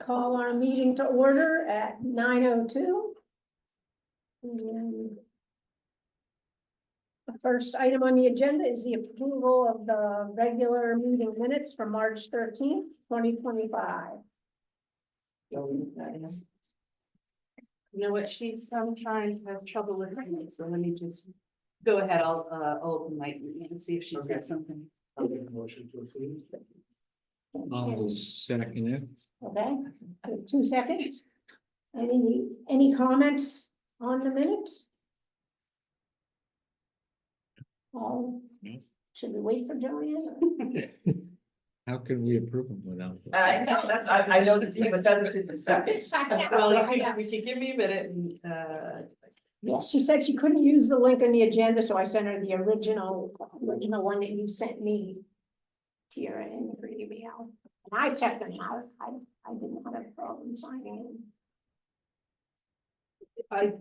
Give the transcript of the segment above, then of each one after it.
Call our meeting to order at 9:02. And the first item on the agenda is the approval of the regular meeting minutes for March 13th, 2025. You know what, she sometimes has trouble with her, so let me just go ahead, I'll open my email and see if she said something. I'll make a motion to approve. I'll second it. Okay, 2 seconds. Any comments on the minutes? Oh, No. should we wait for Joanne? How can we approve them without? I know, that's, I know the team was done to the second. Well, if you give me a minute and, Yeah, she said she couldn't use the link in the agenda, so I sent her the original one that you sent me. Tira in your email. And I checked them out. I didn't have a problem signing in. I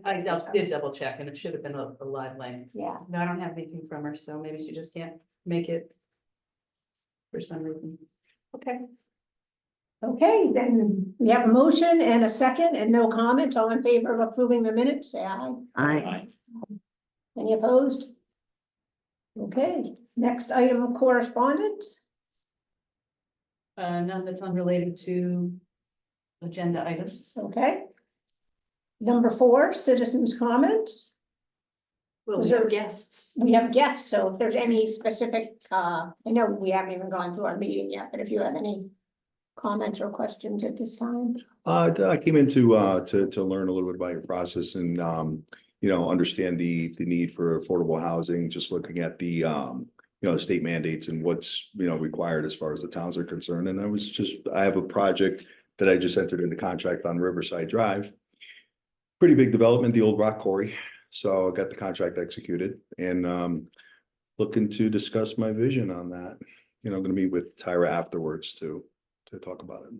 did double check and it should have been a live link. Yeah, No, I don't have anything from her, so maybe she just can't make it. For some reason. Okay. okay, then we have a motion and a second and no comments. All in favor of approving the minutes, say aye. Aye. Any opposed? Okay, next item of correspondence. None that's unrelated to agenda items. Okay. Number 4, citizens' comments. Well, Was we have there- guests. We have guests, so if there's any specific, I know we haven't even gone through our meeting yet, but if you have any comments or questions at this time. I came in to learn a little bit about your process and, understand the need for affordable housing, just looking at the, state mandates and what's, required as far as the towns are concerned. And I have a project that I just entered into contract on Riverside Drive. Pretty big development, the old rock quarry. So I got the contract executed and, looking to discuss my vision on that. I'm gonna meet with Tyra afterwards to talk about it.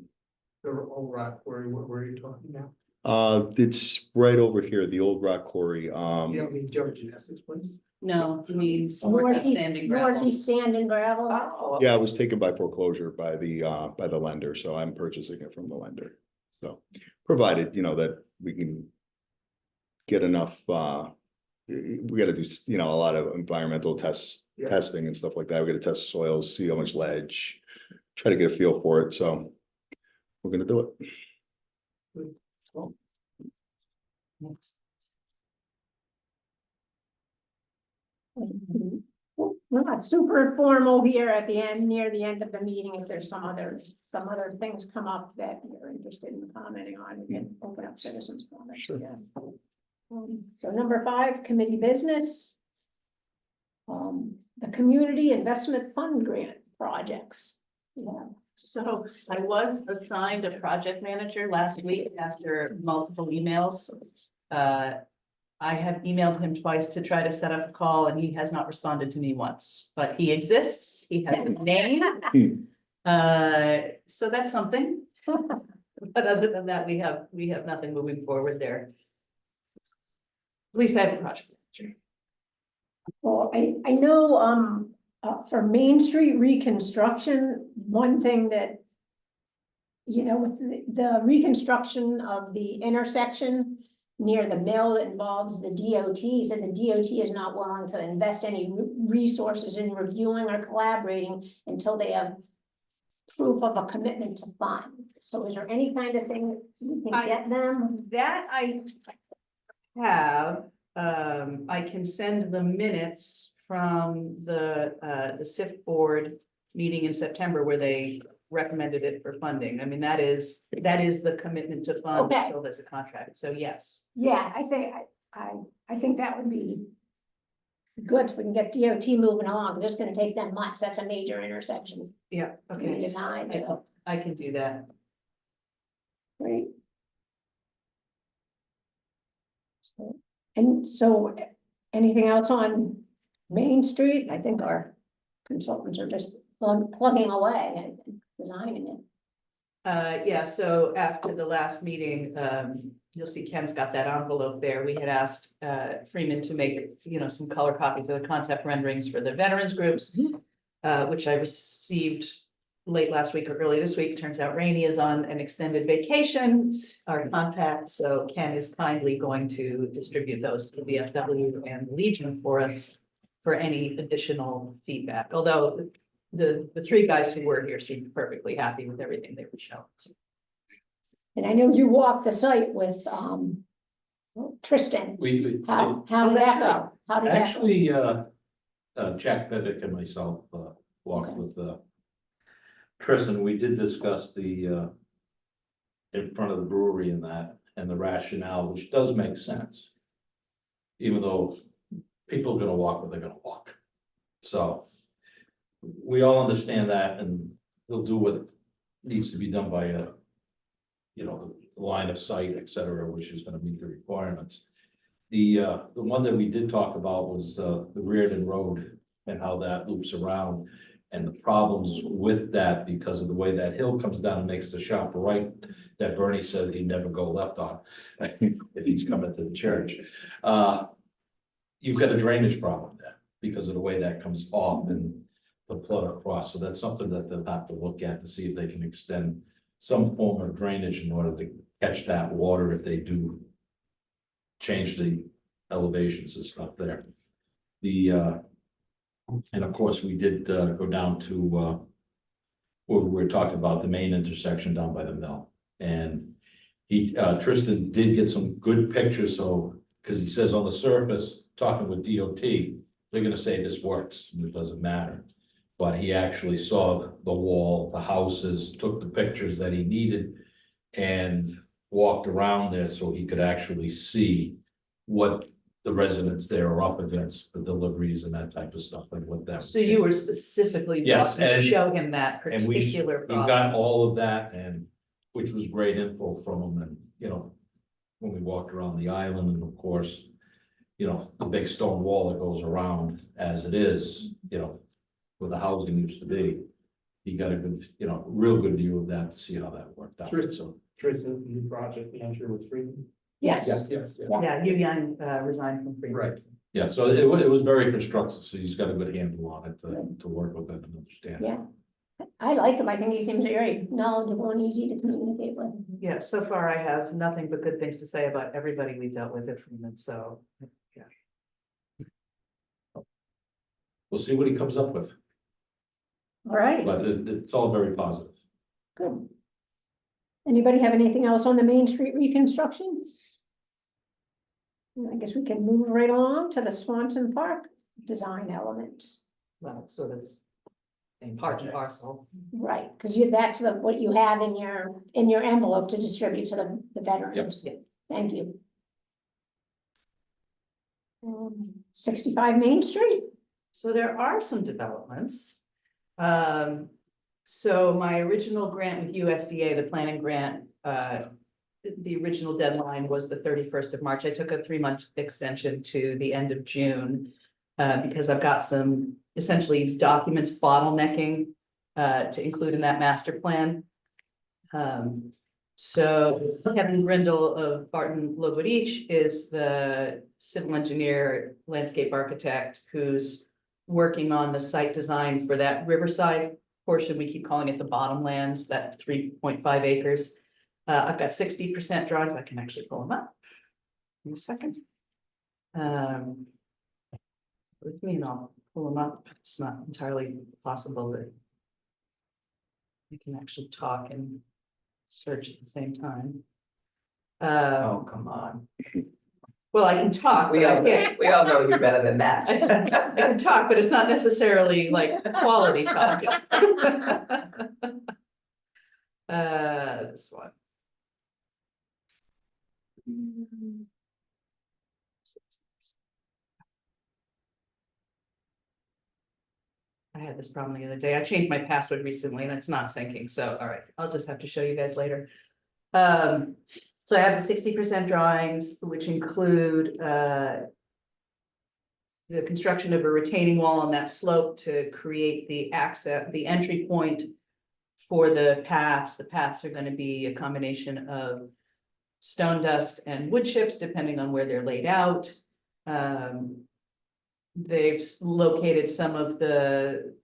The old rock quarry, what were you talking about? It's right over here, the old rock quarry. You don't mean George Essex place? No, it means northeast sand and gravel. Northeast sand and gravel. Oh. Yeah, it was taken by foreclosure by the lender, so I'm purchasing it from the lender. So provided, that we can get enough, we gotta do, a lot of environmental Yeah. testing and stuff like that. We gotta test soils, see how much ledge, try to get a feel for it, so we're gonna do it. Next. We're not super formal here at the end, near the end of the meeting. If there's some other things come up that you're interested in commenting on, we can open up citizens' comments. Sure. Yeah. So number 5, committee business. The community investment fund grant projects. Yeah, So I was assigned a project manager last week after multiple emails. I have emailed him twice to try to set up a call and he has not responded to me once, but he exists. He has a name. So that's something. But other than that, we have nothing moving forward there. At least I have a project manager. well, I know, for Main Street reconstruction, one thing that, with the reconstruction of the intersection near the mill that involves the DOTs, and the DOT is not willing to invest any resources in reviewing or collaborating until they have proof of a commitment to fund. So is there any kind of thing we can get them? That I have, I can send the minutes from the SIF board meeting in September where they recommended it for funding. I mean, that is the commitment to fund Okay. until there's a contract. So yes. Yeah, I think that would be good if we can get DOT moving along, 'cause it's gonna take them months. That's a major intersection. Yeah, okay. Design. I can do that. Great. And so, anything else on Main Street? I think our consultants are just plugging away and designing it. Yeah, so after the last meeting, you'll see Ken's got that envelope there. We had asked Freeman to make, some color copies of the concept renderings for the veterans groups, which I received late last week or early this week. Turns out Rainey is on an extended vacation, our contact, so Ken is kindly going to distribute those to the VFW and Legion for us for any additional feedback, although the three guys who were here seemed perfectly happy with everything they were shown. And I know you walked the site with, Tristan. How did that go? How did that go? Actually, Jack Pivik and myself, walked Okay. with, Tristan. We did discuss the, in front of the brewery and that, and the rationale, which does make sense. Even though people are gonna walk where they're gonna walk. So we all understand that, and they'll do what needs to be done by the line of sight, et cetera, which is gonna meet the requirements. The one that we did talk about was, the Reardon Road and how that loops around. And the problems with that because of the way that hill comes down and makes the sharp right that Bernie said he'd never go left on. If he's coming to the church. You've got a drainage problem there because of the way that comes off and the flood across. So that's something that they'll have to look at to see if they can extend some form of drainage in order to catch that water if they do change the elevations and stuff there. And of course, we did go down to where we were talking about the main intersection down by the mill. And Tristan did get some good pictures, so, because he says on the surface, talking with DOT, they're gonna say this works, and it doesn't matter. But he actually saw the wall, the houses, took the pictures that he needed and walked around there so he could actually see what the residents there are up against for deliveries and that type of stuff and what that. So you were specifically Yes, walking to and- show him that and we particular We problem. got all of that, and which was great info from him, and when we walked around the island, and of course, the big stone wall that goes around as it is, where the housing used to be. He got a good, real good view of that to see how that worked out. Sure. So Tristan, new project manager with Freedom. Yes, Yes. Yeah, Yu Yang resigned from Freedom. Right. yeah, so it was very constructive. So he's got a good handle on it to work with it and understand. yeah. I like him. I think he seems very knowledgeable and easy to communicate with. Yeah, so far I have nothing but good things to say about everybody we dealt with at Freeman, so. We'll see what he comes up with, All right, but it's all very positive. good. Anybody have anything else on the Main Street reconstruction? I guess we can move right along to the Swanson Park design elements. Well, it's sort of the same part and parcel. Right, because that's what you have in your envelope to distribute to the veterans. Yep. Thank you. 65 Main Street? So there are some developments. So my original grant with USDA, the planning grant, the original deadline was the 31st of March. I took a 3-month extension to the end of June. Because I've got some essentially documents bottlenecking to include in that master plan. So Kevin Brindle of Barton Logoich is the civil engineer, landscape architect who's working on the site design for that Riverside portion. We keep calling it the bottomlands, that 3.5 acres. I've got 60% drawings. I can actually pull them up in a second. With me and I'll pull them up. It's not entirely possible that we can actually talk and search at the same time. Oh, come on. Well, I can talk. We but I all, can't- we all know you're better than I that. can talk, but it's not necessarily like quality talk. This one. I had this problem the other day. I changed my password recently and it's not syncing. So, all right, I'll just have to show you guys later. So I have the 60% drawings, which include the construction of a retaining wall on that slope to create the access, the entry point for the paths. The paths are going to be a combination of stone dust and wood chips, depending on where they're laid out. They've located some of the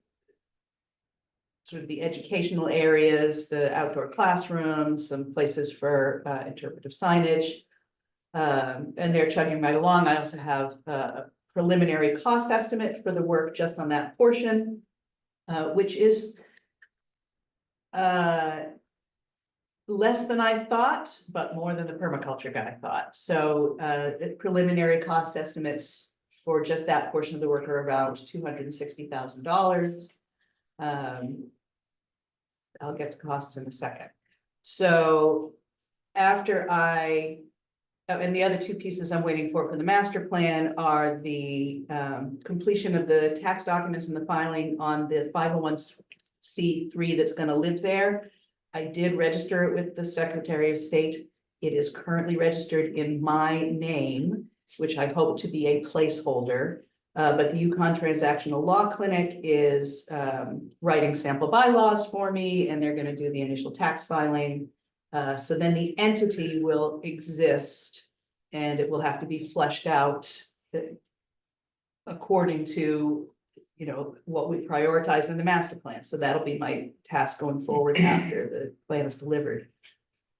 sort of the educational areas, the outdoor classrooms, some places for interpretive signage. And they're chugging right along. I also have a preliminary cost estimate for the work just on that portion, which is less than I thought, but more than the permaculture guy thought. So preliminary cost estimates for just that portion of the work are around $260,000. I'll get to costs in a second. So after and the other two pieces I'm waiting for the master plan are the completion of the tax documents and the filing on the 501c3 that's going to live there. I did register it with the Secretary of State. It is currently registered in my name, which I hope to be a placeholder. But the Yukon Transactional Law Clinic is writing sample bylaws for me, and they're going to do the initial tax filing. So then the entity will exist, and it will have to be fleshed out according to, you know, what we prioritize in the master plan. So that'll be my task going forward after the plan is delivered.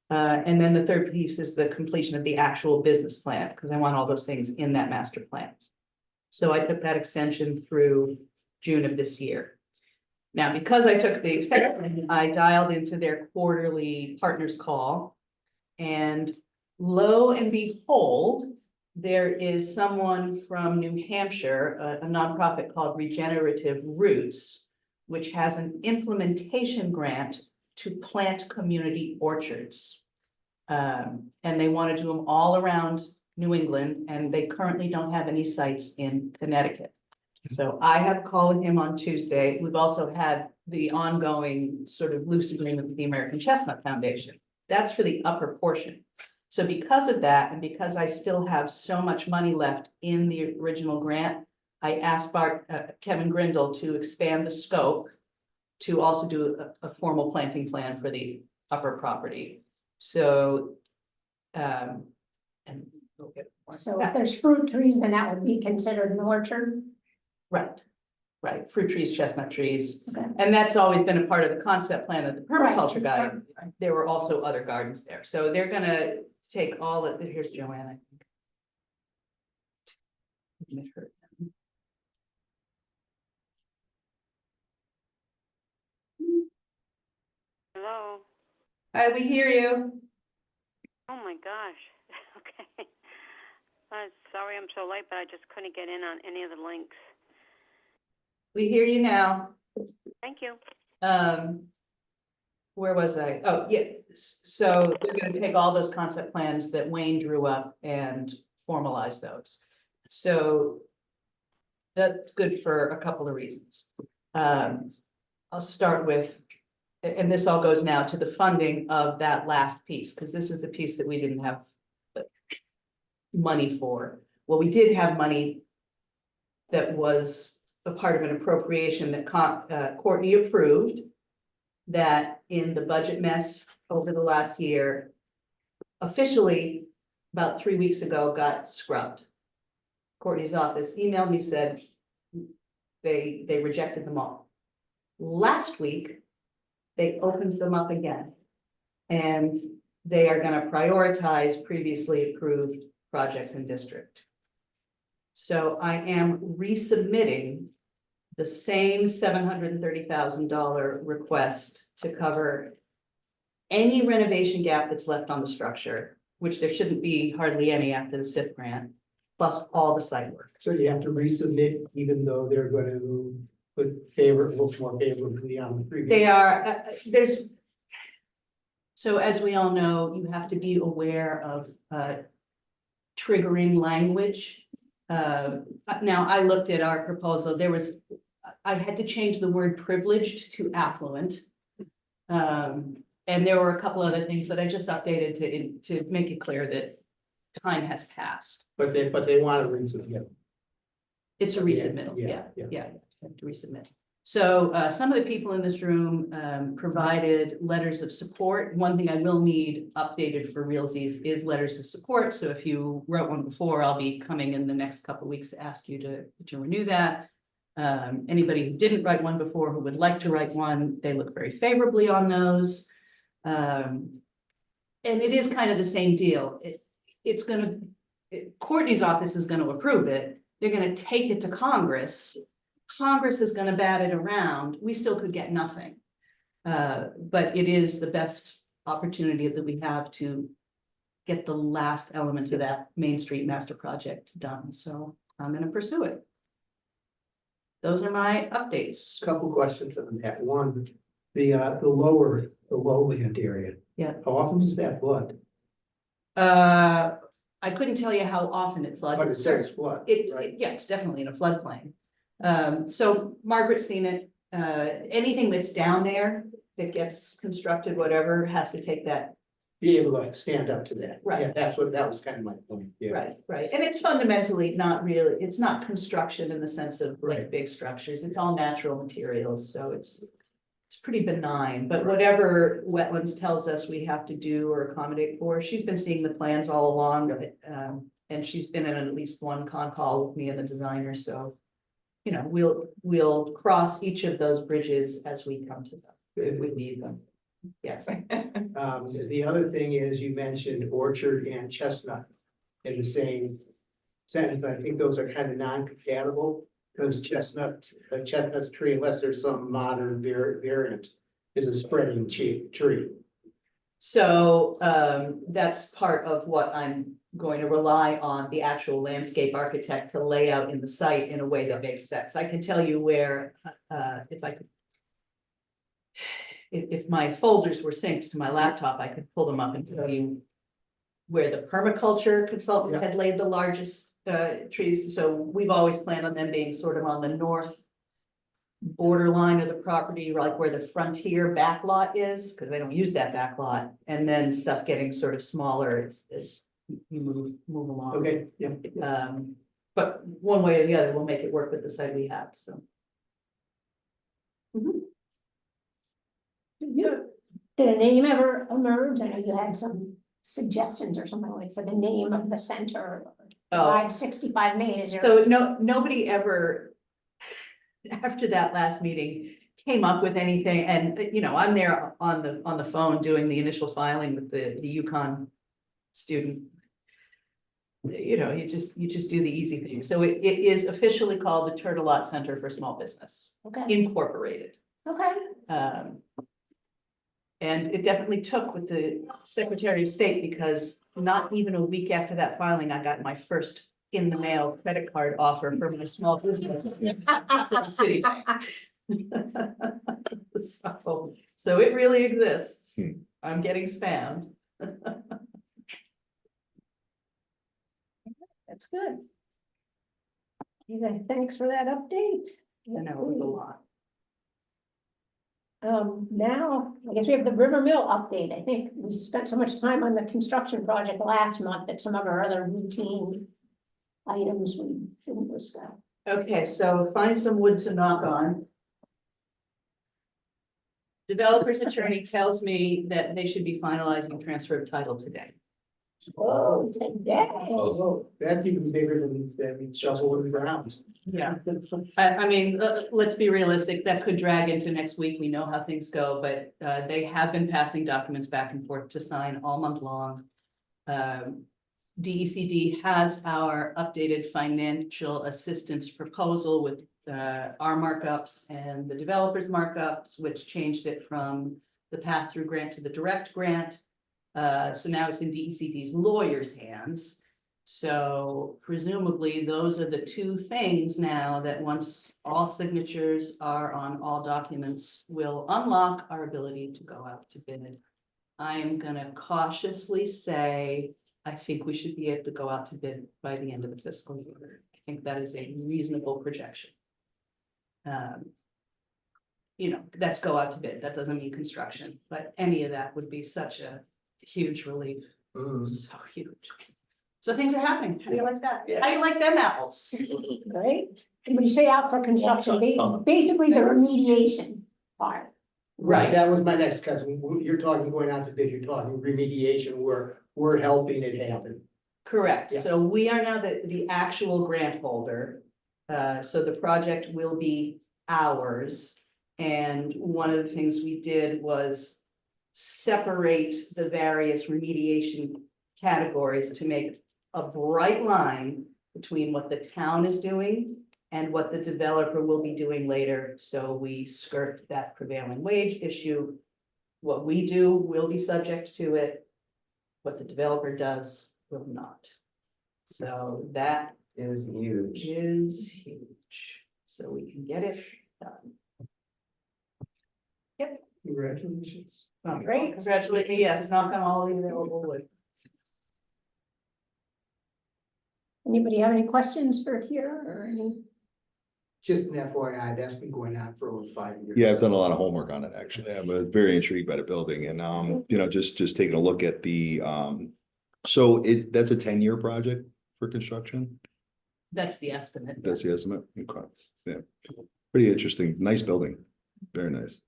And then the third piece is the completion of the actual business plan, because I want all those things in that master plan. So I took that extension through June of this year. Now, because I took the extension, I dialed into their quarterly partners call, and lo and behold, there is someone from New Hampshire, a nonprofit called Regenerative Roots, which has an implementation grant to plant community orchards. And they want to do them all around New England, and they currently don't have any sites in Connecticut. So I have a call with him on Tuesday. We've also had the ongoing sort of loose agreement with the American Chestnut Foundation. That's for the upper portion. So because of that, and because I still have so much money left in the original grant, I asked Kevin Grindle to expand the scope to also do a formal planting plan for the upper property. So, and we'll get more. So if there's fruit trees, then that would be considered an orchard. Right, fruit trees, chestnut trees. Okay. And that's always been a part of the concept plan of the permaculture Right. guide. There were also other gardens there. So they're gonna take all of, here's Joanne, I think. Hello. Hi, we hear you. Oh my gosh. Okay. Sorry I'm so late, but I just couldn't get in on any of the links. We hear you now. Thank you. Where was I? Oh, yeah. So they're gonna take all those concept plans that Wayne drew up and formalize those. So that's good for a couple of reasons. I'll start with, and this all goes now to the funding of that last piece, because this is the piece that we didn't have money for. Well, we did have money that was a part of an appropriation that Courtney approved, that in the budget mess over the last year, officially about 3 weeks ago got scrubbed. Courtney's office emailed me, said they rejected them all. Last week, they opened them up again, and they are going to prioritize previously approved projects in district. So I am resubmitting the same $730,000 request to cover any renovation gap that's left on the structure, which there shouldn't be hardly any after the SIF grant, plus all the site work. So you have to resubmit even though they're going to look more favorably on the previous. They are, so as we all know, you have to be aware of triggering language. Now, I looked at our proposal, I had to change the word privileged to affluent. And there were a couple other things that I just updated to make it clear that time has passed. But they want to resubmit. It's a resubmittal, Yeah, yeah, to resubmit. So some of the people in this room provided letters of support. One thing I will need updated for realsies is letters of support. So if you wrote one before, I'll be coming in the next couple of weeks to ask you to renew that. Anybody who didn't write one before, who would like to write one, they look very favorably on those. And it is kind of the same deal. It's gonna, Courtney's office is gonna approve it. They're gonna take it to Congress. Congress is gonna bat it around. We still could get nothing. But it is the best opportunity that we have to get the last element of that Main Street Master Project done. So I'm gonna pursue it. Those are my updates. Couple questions on that. One, the lowland area. Yeah. How often does that flood? I couldn't tell you how often it floods. But it says flood, right? Yeah, it's definitely in a floodplain. So Margaret's seen it, anything that's down there that gets constructed, whatever, has to take that. Be able to stand up to that. Right. Yeah, that was kind of my point. Yeah. Right, and it's fundamentally not really, it's not construction in the sense of like Right. big structures, it's all natural materials, so it's pretty benign, but whatever wetlands tells us we have to do or accommodate for, she's been seeing the plans all along, and she's been in at least one con call with me and the designer, so. You know, we'll cross each of those bridges as we come to them, if we need them, yes. The other thing is you mentioned orchard and chestnut in the same sentence. I think those are kind of non-compatible because a chestnut tree, unless there's some modern variant, is a spreading tree. So that's part of what I'm going to rely on the actual landscape architect to lay out in the site in a way that makes sense. I can tell you where, if I could. If my folders were synced to my laptop, I could pull them up and tell you where the permaculture consultant had laid the largest trees. So we've always planned on them being sort of on the north borderline of the property, like where the frontier back lot is, because they don't use that back lot. And then stuff getting sort of smaller as you move along. Okay, yeah. But one way or the other, we'll make it work with the site we have, so. Did a name ever emerge? I know you had some suggestions or something like for the name of the center. Besides 65 Main, is there? So nobody ever, after that last meeting, came up with anything, and you know, I'm there on the phone doing the initial filing with the UConn student. You know, you just do the easy thing. So it is officially called the Turtle Lot Center for Small Business, Okay, Incorporated. okay. And it definitely took with the Secretary of State, because not even a week after that filing, I got my first in the mail credit card offer for my small business from Citibank. So it really exists. I'm getting spammed. That's good. Okay, thanks for that update. I know it was a lot. Now, I guess we have the River Mill update. I think we spent so much time on the construction project last month that some of our other routine items we didn't discuss. Okay, so find some wood to knock on. Developer's attorney tells me that they should be finalizing transfer of title today. Whoa, today. Oh, that's even bigger than shovel in the ground. Yeah, I mean, let's be realistic, that could drag into next week, we know how things go, but they have been passing documents back and forth to sign all month long. DECD has our updated financial assistance proposal with our markups and the developer's markups, which changed it from the pass-through grant to the direct grant. So now it's in DECD's lawyer's hands. So presumably those are the two things now that once all signatures are on all documents will unlock our ability to go out to bid. I am gonna cautiously say, I think we should be able to go out to bid by the end of the fiscal year. I think that is a reasonable projection. You know, that's go out to bid. That doesn't mean construction, but any of that would be such a huge relief. So huge. So things are happening. How do you like that? How do you like them apples? Right? And when you say out for construction, basically the remediation part. Right. That was my next question. You're talking going out to bid, you're talking remediation where we're helping it happen. Correct. Yeah. So we are now the actual grant holder. So the project will be ours. And one of the things we did was separate the various remediation categories to make a bright line between what the town is doing and what the developer will be doing later. So we skirt that prevailing wage issue. What we do will be subject to it. What the developer does will not. So that Is huge. is huge. So we can get it done. Congratulations. Great, congratulations, yes, knock on all the available wood. Anybody have any questions for Tira or any? Just an FYI, that's been going on for over 5 years. Yeah, I've done a lot of homework on it, actually. I'm very intrigued by the building and, just taking a look at the, so that's a 10-year project for construction? That's the estimate. That's the estimate? Okay, yeah. Pretty interesting. Nice building. Very nice.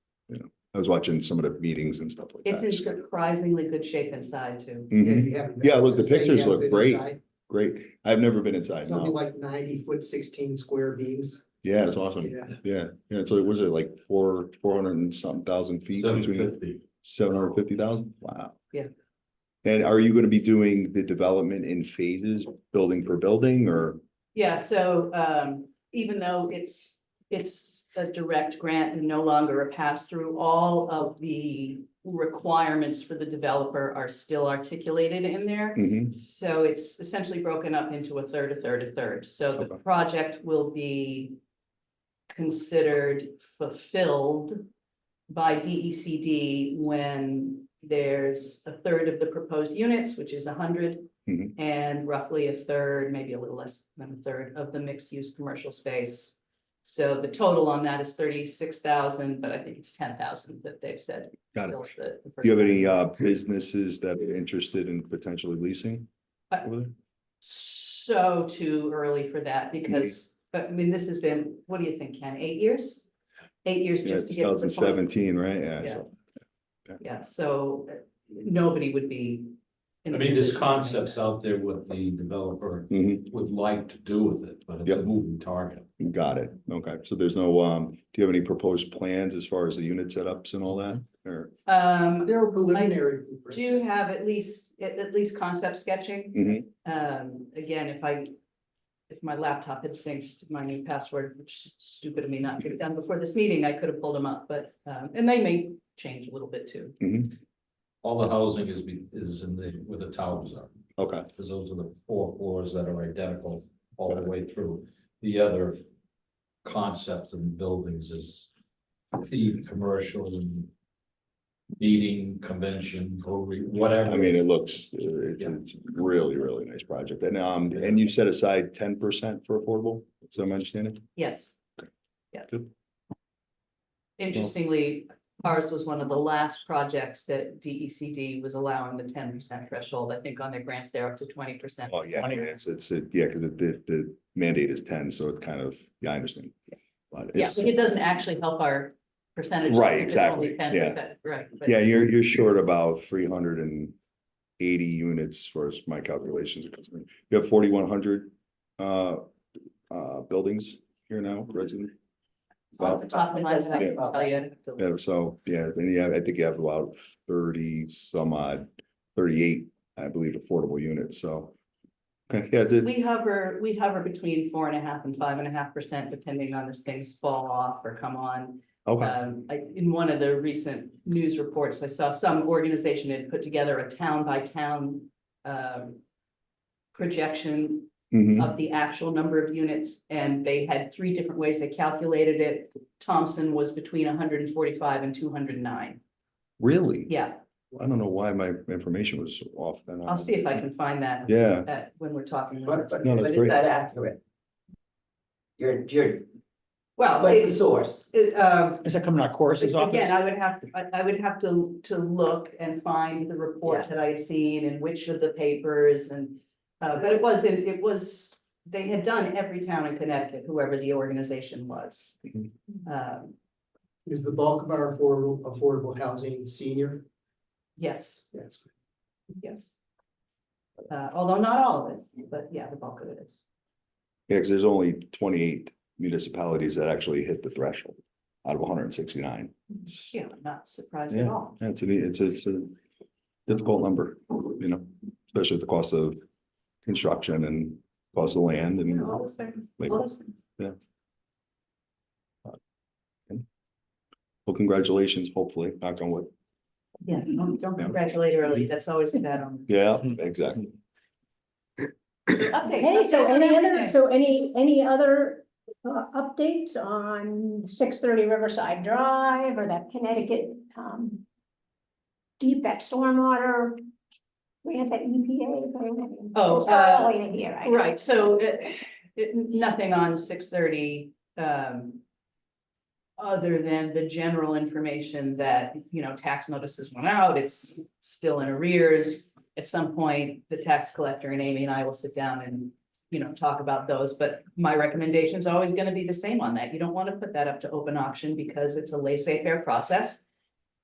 I was watching some of the meetings and stuff like It's in that. surprisingly good shape inside too. Mhm. Yeah, look, the pictures look great. Inside. Great. I've never been inside. Something No. like 90 foot, 16 square beams. Yeah, it's awesome. Yeah. Yeah. So was it like 400 and something thousand feet between 750. 750,000? Wow. Yeah. And are you going to be doing the development in phases, building per building, or? Yeah, so even though it's a direct grant and no longer a pass-through, all of the requirements for the developer are still articulated in there. Mhm. So it's essentially broken up into a third, a third, a third. So the Okay. project will be considered fulfilled by DECD when there's a third of the proposed units, which is 100, Mhm. and roughly a third, maybe a little less than a third of the mixed-use commercial space. So the total on that is 36,000, but I think it's 10,000 that they've said. Got it. fills the Do you have first any one. businesses that are interested in potentially leasing? Uh, over there? So too early for that because, but I mean, this has been, what do you think, Ken, 8 years? 8 years Yeah, just to get to the point. 2017, right? Yeah. Yeah. so- Yeah, so nobody would be. in I a mean, there's position to make concepts that. out there what the developer Mhm. would like to do with it, but it's a Yep. moving target. Got it. Okay. So there's no, do you have any proposed plans as far as the unit setups and all that? Or? There are preliminary. blueprints. Do have at least concept sketching. Mhm. Again, if my laptop had synced to my new password, which is stupid of me not to get it done before this meeting, I could have pulled them up, but, and they may change a little bit too. Mhm. All the housing is in where the towers are, Okay. because those are the 4 floors that are identical all the way through. The other concepts and buildings is the commercial and meeting, convention, whatever. I mean, it looks, it's a really, really nice project. And you set aside 10% for affordable, so I'm understanding? Yes. Yes. Good. Interestingly, ours was one of the last projects that DECD was allowing the 10% threshold. I think on their grants, they're up to 20%. Oh, yeah, because the mandate is 10, so it kind of, yeah, I understand. But Yeah, it's, but it doesn't actually help our percentage. Right, It's only exactly, 10%, right. but- yeah, you're short about 380 units for my calculations are concerned. You have 4,100 buildings here now, resident. Off the top of my head, I can Yeah. tell you. I'd have to- Yeah, so, yeah, then I think you have about 30 some odd, 38, I believe, affordable units, so. Okay, yeah, We hover between 4.5% and 5.5%, depending on as things fall off or come on. okay, In one of the recent news reports, I saw some organization had put together a town by town projection Mhm. of the actual number of units, and they had 3 different ways they calculated it. Thompson was between 145 and 209. Really? Yeah, I don't know why my information was off then. I'll see if I can find that Yeah, when we're talking. But No, that's But great. is that accurate? You're, Well, what's the source? Is that coming out of Corus's office? Again, I would have to look and find the report Yeah. that I had seen and which of the papers and, but it was, they had done every town in Connecticut, whoever the organization was. Mhm. Is the bulk of our affordable housing senior? Yes, Yes. yes. Although not all of it, but yeah, the bulk of it is. Yeah, because there's only 28 municipalities that actually hit the threshold out of 169. Yeah, I'm not surprised at Yeah, all. it's a difficult number, you know, especially with the cost of construction and cost of land and. All those things, Like- all those things. Well, congratulations, hopefully, knock on wood. Yeah, don't congratulate early, that's always a bad omen. Yeah, exactly. Hey, so any other updates on 630 Riverside Drive or that Connecticut, that stormwater grant that EPA thing? Oh, It's early in the year, I know. Right, so nothing on 630, other than the general information that, you know, tax notices went out, it's still in arrears. At some point, the tax collector and Amy and I will sit down and, you know, talk about those, but my recommendation is always gonna be the same on that. You don't want to put that up to open auction because it's a laissez-faire process.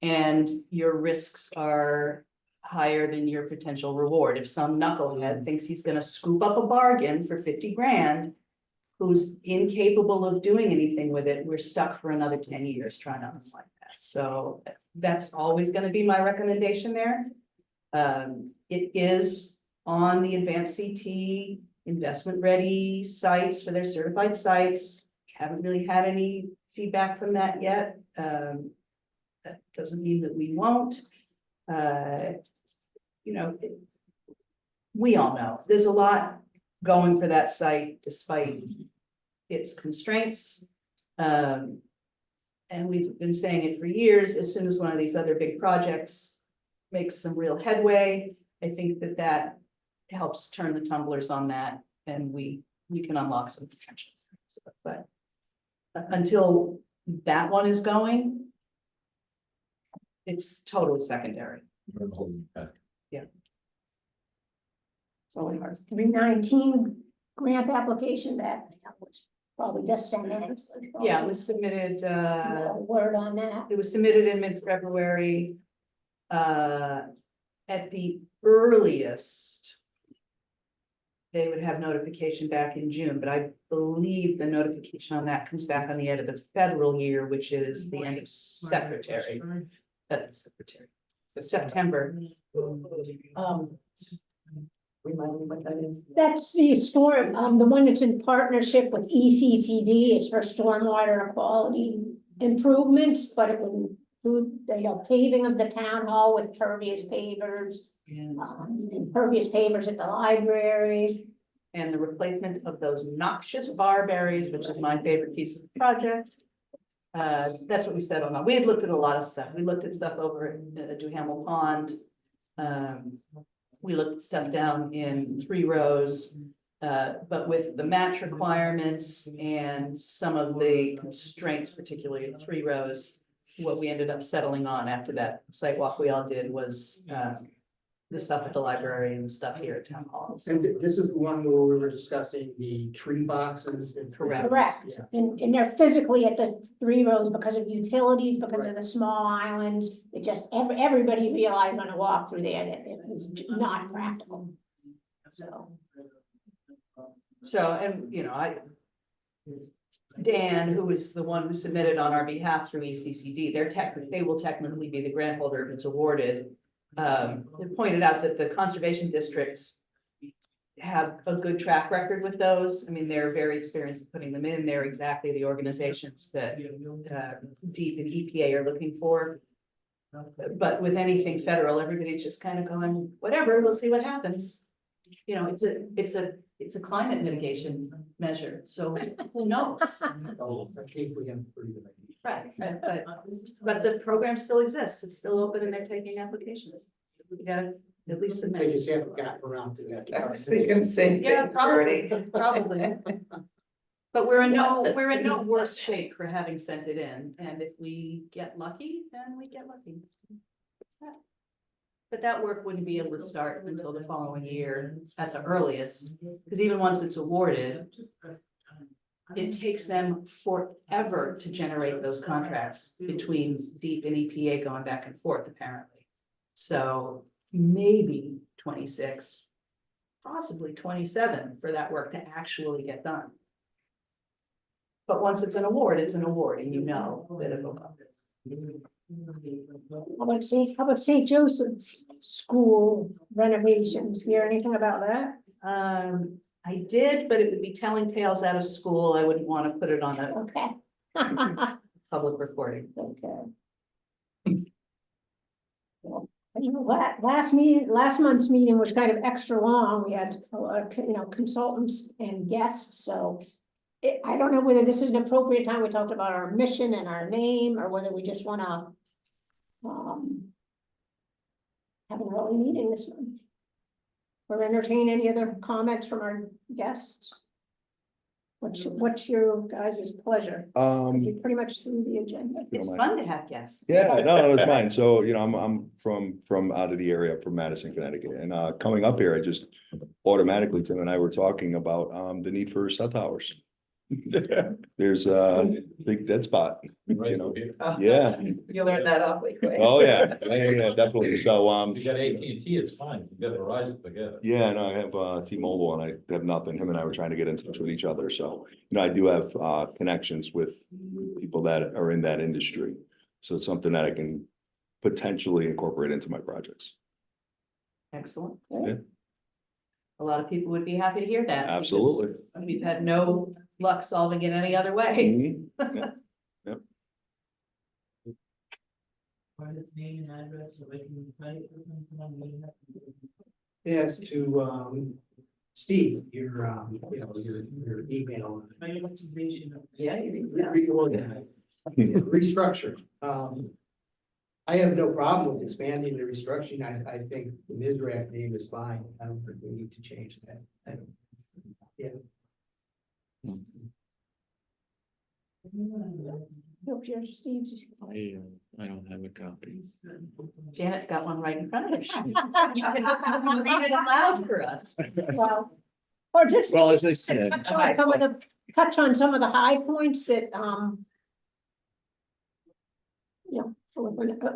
And your risks are higher than your potential reward. If some knucklehead thinks he's gonna scoop up a bargain for 50 grand, who's incapable of doing anything with it, we're stuck for another 10 years trying to unwind that. So that's always gonna be my recommendation there. It is on the advanced CT investment ready sites for their certified sites. Haven't really had any feedback from that yet. That doesn't mean that we won't. You know, we all know there's a lot going for that site despite its constraints. And we've been saying it for years, as soon as one of these other big projects makes some real headway, I think that helps turn the tumblers on that and we can unlock some potential. But until that one is going, it's totally secondary. So our 319 grant application that was probably just sent in. Yeah, it was submitted, Word on that. it was submitted in mid-February. At the earliest, they would have notification back in June, but I believe the notification on that comes back on the end of the federal year, which is the end of September. Remind me what that is. That's the storm, the one that's in partnership with ECCD. It's for stormwater quality improvements, but it would include, you know, paving of the town hall with pervious pavers, impervious pavers at the library. And the replacement of those noxious barberries, which is my favorite piece of the project. That's what we said on that. We had looked at a lot of stuff. We looked at stuff over at Duhamel Pond. We looked at stuff down in 3 Rows. But with the match requirements and some of the constraints, particularly in 3 Rows, what we ended up settling on after that site walk we all did was the stuff at the library and the stuff here at Town Hall. And this is the one where we were discussing the tree boxes and. Correct. Yeah. And they're physically at the 3 Rows because of utilities, because of the small islands. It just, everybody realized on a walk through there that it was not practical. So, and you know, Dan, who is the one who submitted on our behalf through ECCD, they will technically be the grant holder if it's awarded. It pointed out that the conservation districts have a good track record with those. I mean, they're very experienced in putting them in. They're exactly the organizations that DEEP and EPA are looking for. But with anything federal, everybody's just kind of going, whatever, we'll see what happens. You know, it's a climate mitigation measure, so who knows? I think we have a pretty good idea. Right, but the program still exists. It's still open and they're taking applications. We gotta at least They submit. just haven't gotten around to that. Yeah, probably. But we're in no worse shape for having sent it in, and if we get lucky, then we get lucky. But that work wouldn't be able to start until the following year at the earliest, because even once it's awarded, it takes them forever to generate those contracts between DEEP and EPA going back and forth, apparently. So maybe 26, possibly 27 for that work to actually get done. But once it's an award, and you know that it'll go. How about St. Joseph's School renovations? Hear anything about that? I did, but it would be telling tales out of school. I wouldn't want to put it on a Okay. public recording. Okay. Well, you know, last month's meeting was kind of extra long. We had, consultants and guests, so. I don't know whether this is an appropriate time. We talked about our mission and our name, or whether we just wanna. Have an early meeting this month. Or entertain any other comments from our guests. What's your guys' pleasure? You pretty much through the agenda. It's fun to have guests. Yeah, no, it's fine. So, I'm from out of the area, from Madison, Connecticut, and coming up here, I just automatically, Tim and I were talking about the need for cell towers. There's a big dead spot, yeah. You learned that awfully quick. Oh, yeah, definitely. So, You got AT&T, it's fine. You got Verizon, forget it. yeah, no, I have T-Mobile and I have nothing. Him and I were trying to get in touch with each other. So, I do have connections with people that are in that industry. So it's something that I can potentially incorporate into my projects. Excellent. Yeah. A lot of people would be happy to hear that. because Absolutely. We've had no luck solving it any other way. Mhm. Name and address so they can find it. Yes, to, Steve, your email. Yeah, Restructure. I have no problem with expanding the restructuring. I think the MSRAC name is fine. I don't think we need to change that. I don't. Yeah. Hope you're Steve's. I don't have a copy. Janet's got one right in front of her. You can read it aloud for us. Well, or just. Well, as I said, Touch on some of the high points that,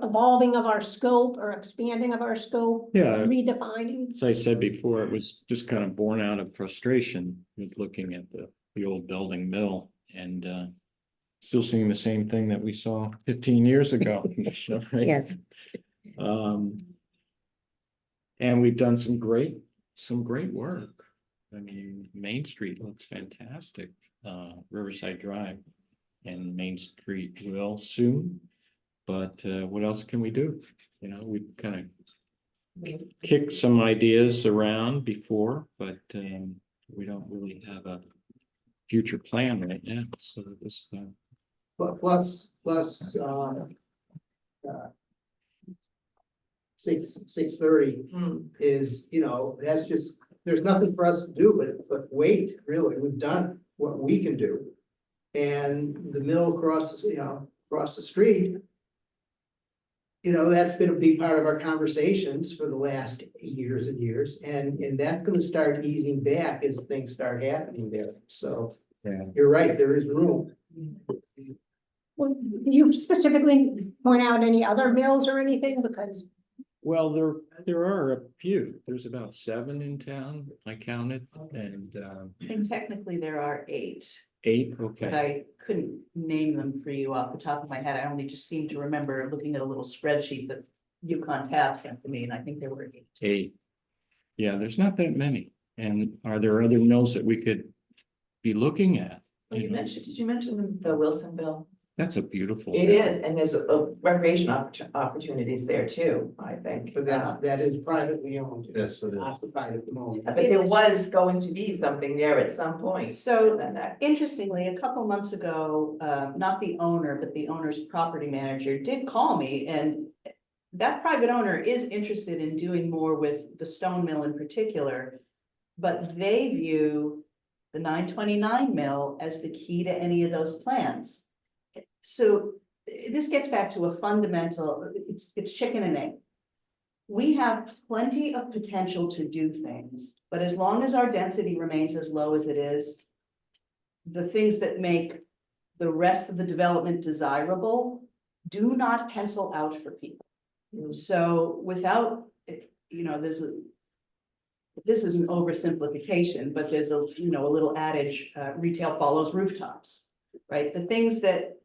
evolving of our scope or expanding of our scope, yeah, redefining. as I said before, it was just kind of born out of frustration with looking at the old building mill and still seeing the same thing that we saw 15 years ago. Right? Yes. And we've done some great work. I mean, Main Street looks fantastic, Riverside Drive, and Main Street will soon. But what else can we do? We've kind of kicked some ideas around before, but we don't really have a future plan right now. So this. Plus, 6:30 is, that's just, there's nothing for us to do, but wait, really, we've done what we can do. And the mill across the street. That's been a big part of our conversations for the last years and years, and that's gonna start easing back as things start happening there, so. Yeah. You're right, there is room. Well, do you specifically point out any other mills or anything? Because, Well, there are a few. There's about 7 in town. I counted, and I think technically there are 8. 8. But Okay, I couldn't name them for you off the top of my head. I only just seem to remember looking at a little spreadsheet that Yukon Tab sent to me, and I think there were 8. 8. Yeah, there's not that many. And are there other mills that we could be looking at? Well, You know, did you mention the Wilsonville? That's a beautiful. It is, and there's recreation opportunities there too, I think. But that is privately owned. Yes, it is. Occupied at the moment. But there was going to be something there at some point. So And that, interestingly, a couple months ago, not the owner, but the owner's property manager did call me, and that private owner is interested in doing more with the stone mill in particular. But they view the 929 mill as the key to any of those plans. So this gets back to a fundamental, it's chicken and egg. We have plenty of potential to do things, but as long as our density remains as low as it is, the things that make the rest of the development desirable do not pencil out for people. So without, there's this is an oversimplification, but there's a, you know, a little adage, retail follows rooftops, right? The things that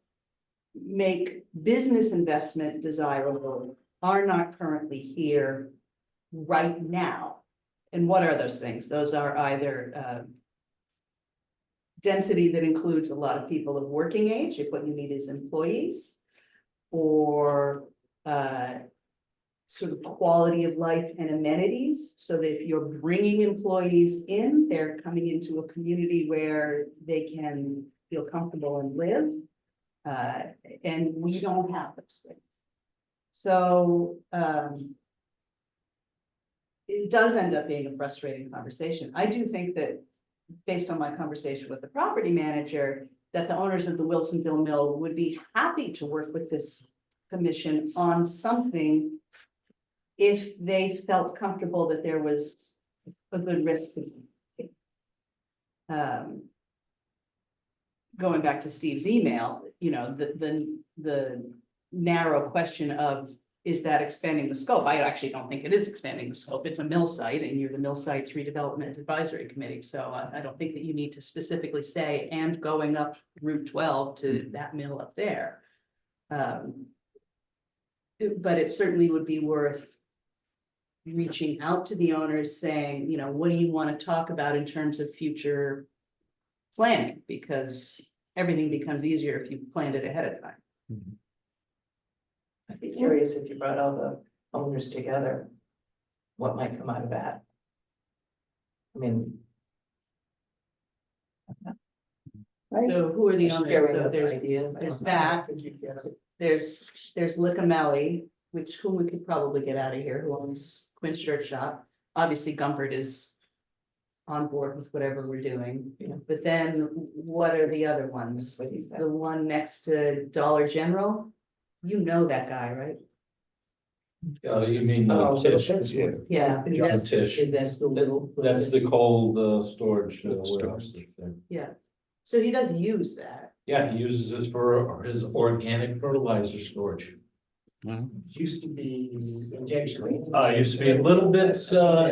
make business investment desirable are not currently here right now. And what are those things? Those are either density that includes a lot of people of working age, if what you need is employees, or sort of quality of life and amenities, so that if you're bringing employees in, they're coming into a community where they can feel comfortable and live. And we don't have those things. So it does end up being a frustrating conversation. I do think that, based on my conversation with the property manager, that the owners of the Wilsonville Mill would be happy to work with this commission on something if they felt comfortable that there was a good risk. Going back to Steve's email, you know, the narrow question of, is that expanding the scope? I actually don't think it is expanding the scope. It's a mill site and you're the mill site's redevelopment advisory committee. So I don't think that you need to specifically say, and going up Route 12 to that mill up there. But it certainly would be worth reaching out to the owners saying, you know, what do you want to talk about in terms of future planning? Because everything becomes easier if you planned it ahead of time. I'd be curious if you brought all the owners together, what might come out of that? I mean. So who are the Sharing owners? So of there's ideas. Matt, there's Lickamelli, whom we could probably get out of here, who owns Quinn's Shirt Shop. Obviously Gumpert is on board with whatever we're doing. Yeah. But then what are the other ones? What he said. The one next to Dollar General? You know that guy, right? You mean Oh, Tish? Yeah. Yeah, John Tish. That's the little. That's the cold storage Storage. warehouse that's there. yeah. So he does use that. Yeah, he uses it for his organic fertilizer storage. Used to be injection. Used to be a little bit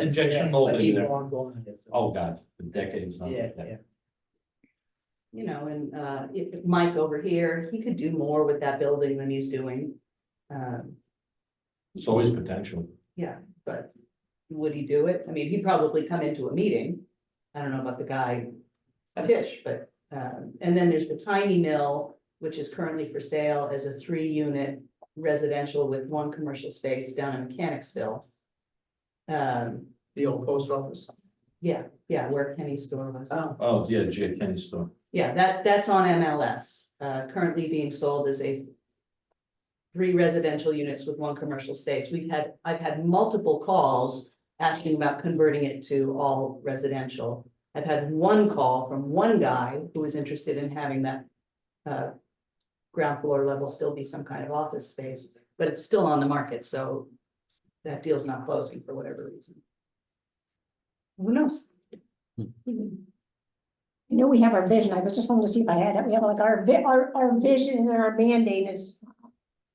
injection molded But even there. ongoing. Oh, God, for decades now. Yeah, yeah. You know, and Mike over here, he could do more with that building than he's doing. It's always potential. Yeah, but would he do it? I mean, he'd probably come into a meeting. I don't know about the guy, Tish, but, and then there's the tiny mill, which is currently for sale as a 3-unit residential with 1 commercial space down in Mechanicsville. The old post office. Yeah, where Kenny's store was. Oh, yeah, J. Kenny store. Yeah, that's on MLS, currently being sold as 3 residential units with 1 commercial space. I've had multiple calls asking about converting it to all residential. I've had 1 call from 1 guy who was interested in having that ground floor level still be some kind of office space, but it's still on the market, so that deal's not closing for whatever reason. Who knows? I know we have our vision. I was just wanting to see if I had it. We have like our vision and our mandate is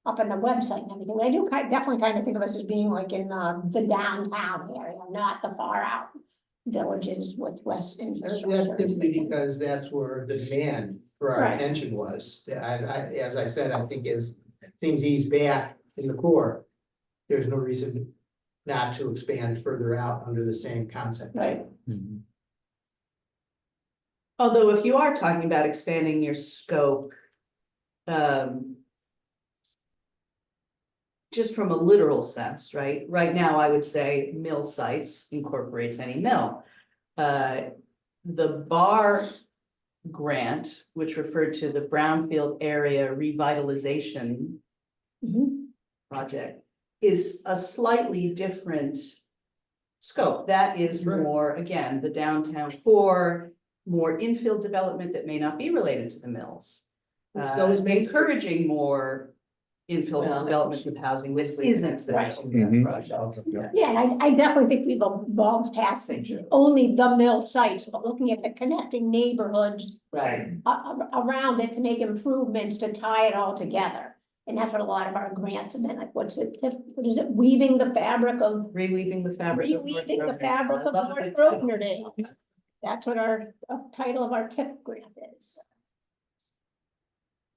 up on the website and everything. I do definitely kind of think of us as being like in the downtown area, not the far out villages with less That's infrastructure. simply because that's where the demand for our Right. attention was. As I said, I think as things ease back in the core, there's no reason not to expand further out under the same concept. Right. Although if you are talking about expanding your scope, just from a literal sense, right? Right now, I would say mill sites incorporates any mill. The bar grant, which referred to the brownfield area revitalization Mhm. project, is a slightly different scope. That is Right. more, again, the downtown core, more infill development that may not be related to the mills. Those may- Encouraging more infill Well, development of housing, this isn't that. Mhm. Yeah, and I definitely think we've evolved past only the mill sites, but looking at the connecting neighborhoods Right. around it to make improvements to tie it all together. And that's what a lot of our grants have been, like, what is it, weaving the fabric of, Reweaving the fabric. of North reweaving the Grosvenor. fabric I of love North it. Grosvenor. That's what our title of our TIP grant is.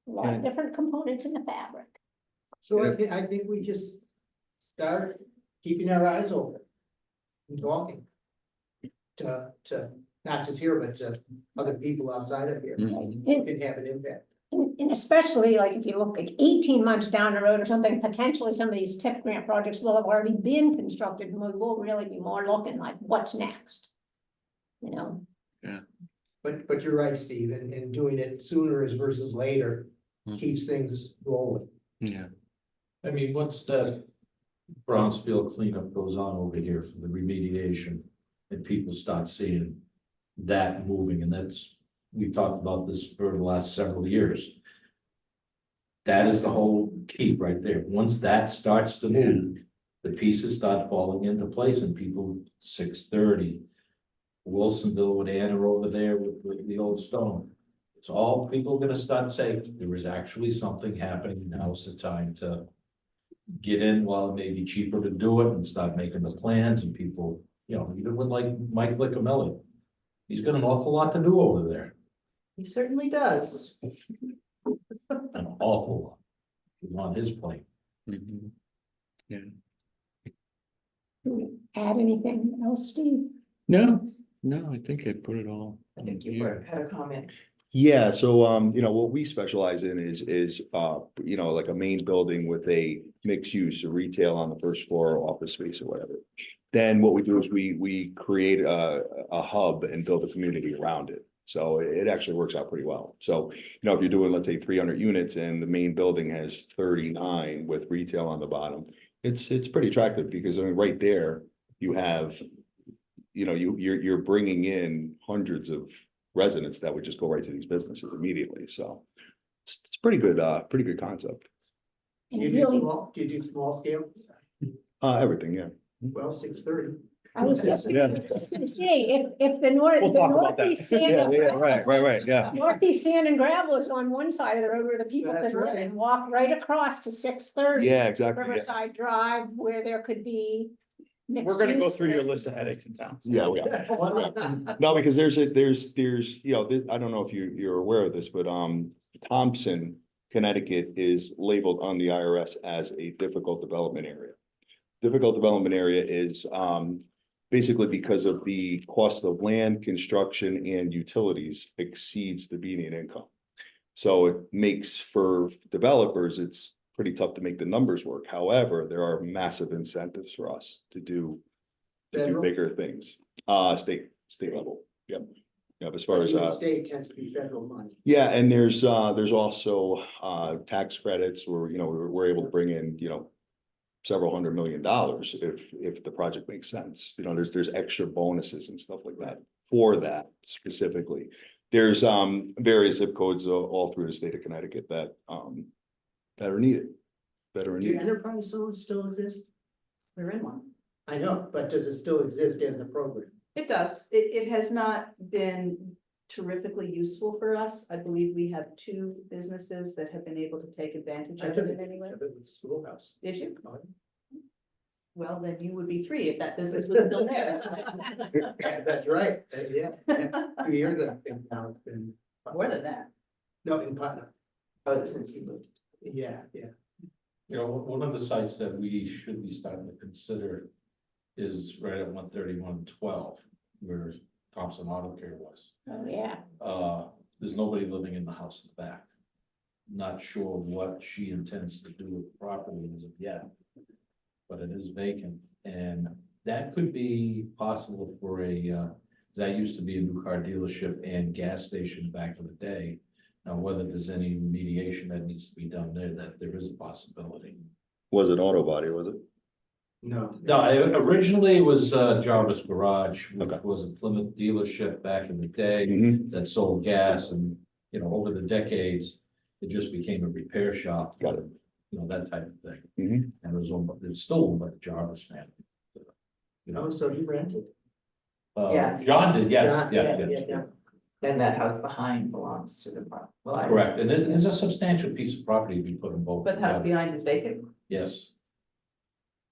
A lot of different components in the fabric. So I think we just start keeping our eyes open and talking to not just here, but to other people outside of here. Mhm. Who can have an impact. And especially like if you look like 18 months down the road or something, potentially some of these TIP grant projects will have already been constructed and we will really be more looking like what's next. You know, But you're right, Steve, and doing it sooner is versus later Mhm. keeps things rolling. Yeah. I mean, once that Brownsfield cleanup goes on over here for the remediation, and people start seeing that moving, and that's, we've talked about this for the last several years. That is the whole key right there. Once that starts to move, the pieces start falling into place and people, 630. Wilsonville with Anna over there with the old stone. It's all people gonna start saying, there is actually something happening, now's the time to get in while it may be cheaper to do it and start making the plans and people, you know, even with like Mike Liccamelli. He's got an awful lot to do over there, He certainly does. an awful lot. He's on his plate. Mhm. add anything else, Steve? No, I think I put it all. I think in you here. had a comment. Yeah, so, you know, what we specialize in is, you know, like a main building with a mixed use, a retail on the first floor, office space or whatever. Then what we do is we create a hub and build a community around it. So it actually works out pretty well. So, you know, if you're doing, let's say 300 units and the main building has 39 with retail on the bottom, it's pretty attractive because I mean, right there, you have, you know, you're bringing in hundreds of residents that would just go right to these businesses immediately. So it's pretty good concept. And Do really, you do small scale? Everything, yeah. Well, 630. I was just gonna say, if the We'll talk about that. northeast sand. Right, yeah. Northeast sand and gravel is on one side of the road where the people That's could live right. and walk right across to 630. Yeah, exactly. Yeah. Riverside Drive, where there could be. We're gonna go mixed through your use. list of headaches in town. Yeah, we are. No, because there's, you know, I don't know if you're aware of this, but, Thompson, Connecticut is labeled on the IRS as a difficult development area. Difficult development area is, basically because of the cost of land, construction and utilities exceeds the median income. So it makes for developers, it's pretty tough to make the numbers work. However, there are massive incentives for us to do Federal? bigger things. State level, yep. Yep, as far as, State tends to be federal money. yeah, and there's also, tax credits where, you know, we're able to bring in, you know, several $100 million if the project makes sense. You know, there's extra bonuses and stuff like that for that specifically. There's, various zip codes all through the state of Connecticut that are needed. Do enterprise zones still exist? We're in one. I know, but does it still exist as a program? It does. It has not been terrifically useful for us. I believe we have 2 businesses that have been able to take advantage I of took it it in any way. with the schoolhouse. Did you? Oh, Well, then you would be 3 if that business was still there. That's right, yeah. 2 years ago, I think now it's been. More than that. No, in Putnam, Oh, since you moved. yeah. You know, one of the sites that we should be starting to consider is right at 13112, where Thompson Auto Care was. Oh, yeah. There's nobody living in the house in the back. Not sure what she intends to do with the property as of yet. But it is vacant, and that could be possible for that used to be a new car dealership and gas station back in the day. Now, whether there's any remediation that needs to be done there, that there is a possibility. Was it auto body, was it? No. Originally it was Jarvis Garage, which Okay. was a Plymouth dealership back in the day Mhm. that sold gas, and, you know, over the decades, it just became a repair shop. Got it. You know, that type of thing. Mhm. And it was owned, it's still owned by the Jarvis family. You know, Oh, so you rented? Yes. John did, yeah, John, yeah. yeah. then that house behind belongs to the front. Well, I- Correct, and it is a substantial piece of property if you put them both But the house together. behind is vacant. Yes,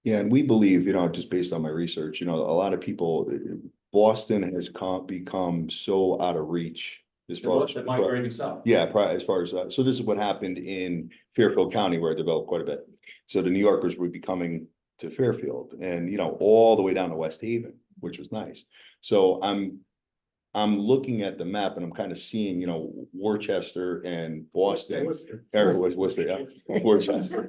Yeah, and we believe, just based on my research, a lot of people, Boston has become so out of reach as far as. they're migrating south. Yeah, as far as, so this is what happened in Fairfield County where I developed quite a bit. So the New Yorkers were becoming to Fairfield and, all the way down to West Haven, which was nice. So I'm looking at the map and I'm kind of seeing, Worcester and Boston. Or Worcester, yeah, Worcester.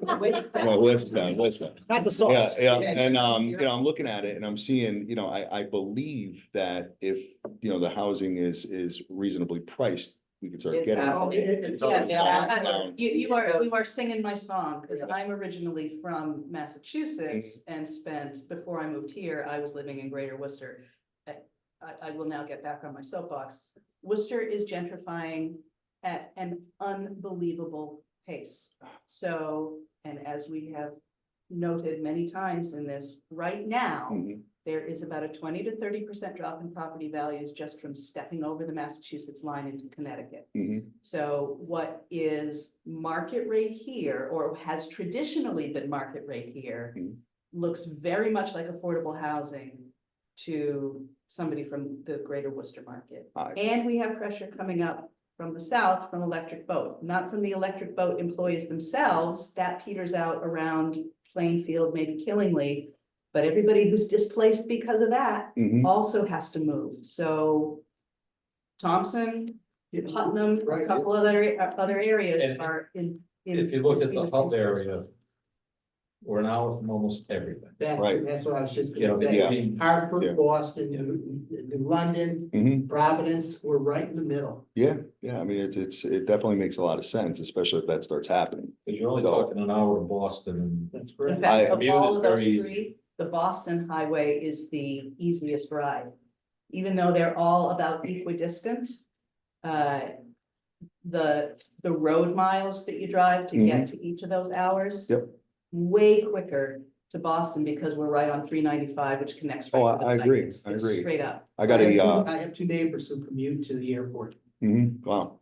Well, Worcester. Not the Yeah, sauce. yeah, and I'm looking at it and I'm seeing, I believe that if, the housing is reasonably priced, we could start It's getting. out. Down. You are singing my song, because I'm originally from Massachusetts and spent, before I moved here, I was living in Greater Worcester. I will now get back on my soapbox. Worcester is gentrifying at an unbelievable pace. So, and as we have noted many times in this, right now, Mhm. there is about a 20 to 30% drop in property values just from stepping over the Massachusetts line into Connecticut. Mhm. So what is market rate here, or has traditionally been market rate here, Mhm. looks very much like affordable housing to somebody from the greater Worcester market. And we have pressure coming up from the south from electric boat, not from the electric boat employees themselves. That peters out around Plainfield, maybe Killingly. But everybody who's displaced because of that Mhm. also has to move. So Thompson, Putnam, a Right. couple other areas And are in. if you look at the hub area, we're an hour from almost everything. Right. That's what I was just You know, gonna say. between, Yeah. Hartford, Boston, New London, Mhm. Providence, we're right in the middle. Yeah, I mean, it definitely makes a lot of sense, especially if that starts happening. you're only So- talking an hour to Boston and That's In correct. fact, of commute all is of those very easy. three, the Boston highway is the easiest ride. Even though they're all about equidistant. The road miles that you drive to get to each of those hours. Mm-hmm. Yep. Way quicker to Boston because we're right on 395, which connects. Oh, right to the I agree, highways. I It's agree. Straight up. I got I have two neighbors who commute to the airport. wow.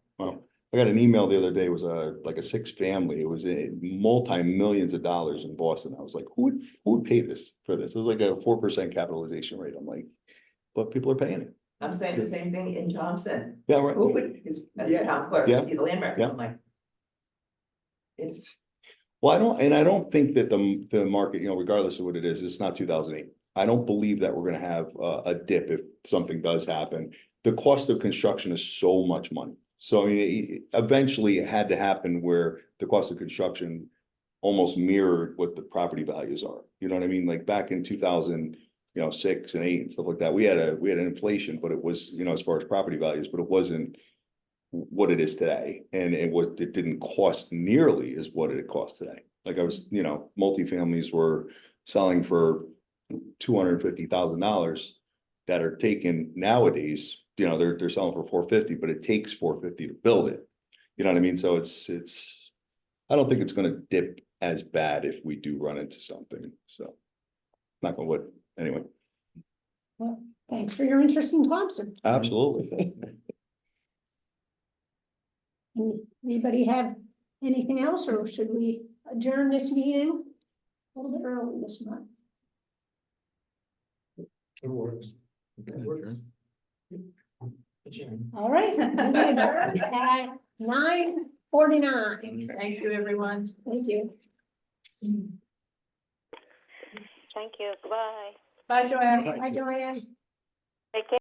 I got an email the other day, it was like a 6 family, it was a multi-millions of dollars in Boston. I was like, who would pay this for this? It was like a 4% capitalization rate. I'm like, but people are paying it. I'm saying the same thing in Thompson. Yeah, right. Who would, as the town clerk, Yeah. see the land record, Yeah. I'm like. It's, Well, I don't think that the market, regardless of what it is, it's not 2008. I don't believe that we're gonna have a dip if something does happen. The cost of construction is so much money. So I mean, eventually it had to happen where the cost of construction almost mirrored what the property values are. You know what I mean? Like back in 2000, 6 and 8 and stuff like that, we had an inflation, but it was, as far as property values, but it wasn't what it is today. And it didn't cost nearly as what it costs today. Like I was, multifamilies were selling for $250,000 that are taken nowadays, they're selling for $450, but it takes $450 to build it. You know what I mean? So it's, I don't think it's gonna dip as bad if we do run into something, so. Not gonna wood, anyway, Well, thanks for your interest in Thompson. absolutely. Anybody have anything else, or should we adjourn this meeting a little bit early this month? It works. All right. we adjourn at 9:49. Thank you, everyone. Thank you. Thank you. Goodbye. Bye, Joanne. Hi, Joanne. Take care.